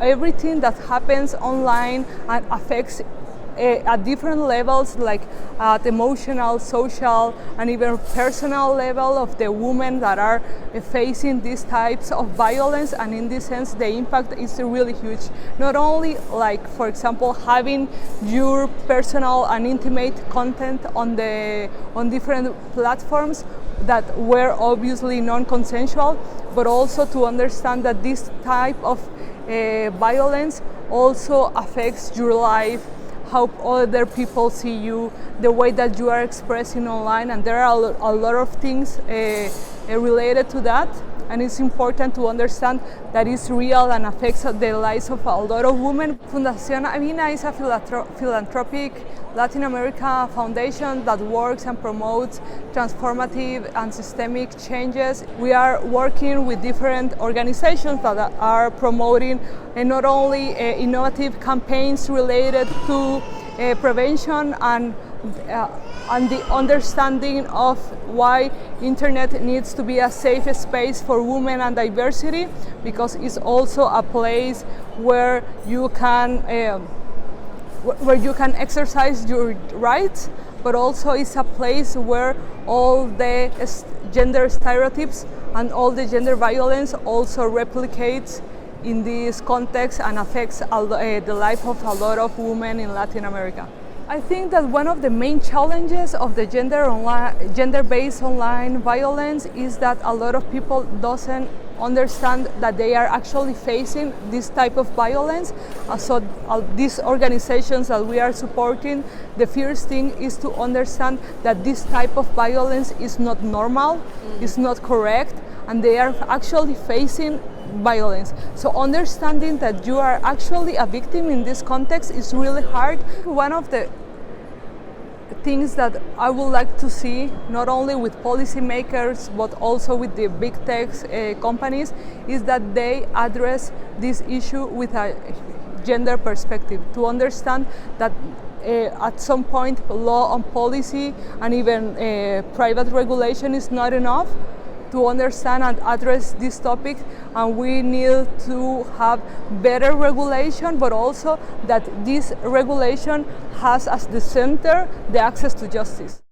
everything that happens online and affects at different levels, like at emotional, social, and even personal level of the women that are facing these types of violence. And in this sense, the impact is really huge. Not only, like, for example, having your personal and intimate content on different platforms that were obviously non-consensual, but also to understand that this type of violence also affects your life, how other people see you, the way that you are expressing online, and there are a lot of things related to that. And it's important to understand that it's real and affects the lives of a lot of women. Fundación Avina is a philanthropic Latin America foundation that works and promotes transformative and systemic changes. We are working with different organizations that are promoting not only innovative campaigns related to prevention and the understanding of why internet needs to be a safe space for women and diversity, because it's also a place where you can exercise your rights, but also it's a place where all the gender stereotypes and all the gender violence also replicates in this context and affects the life of a lot of women in Latin America. I think that one of the main challenges of the gender-based online violence is that a lot of people doesn't understand that they are actually facing this type of violence. So these organizations that we are supporting, the first thing is to understand that this type of violence is not normal, is not correct, and they are actually facing violence. So understanding that you are actually a victim in this context is really hard. One of the things that I would like to see, not only with policymakers but also with the big tech companies, is that they address this issue with a gender perspective, to understand that at some point law and policy and even private regulation is not enough to understand and address this topic, and we need to have better regulation, but also that this regulation has as the center the access to justice.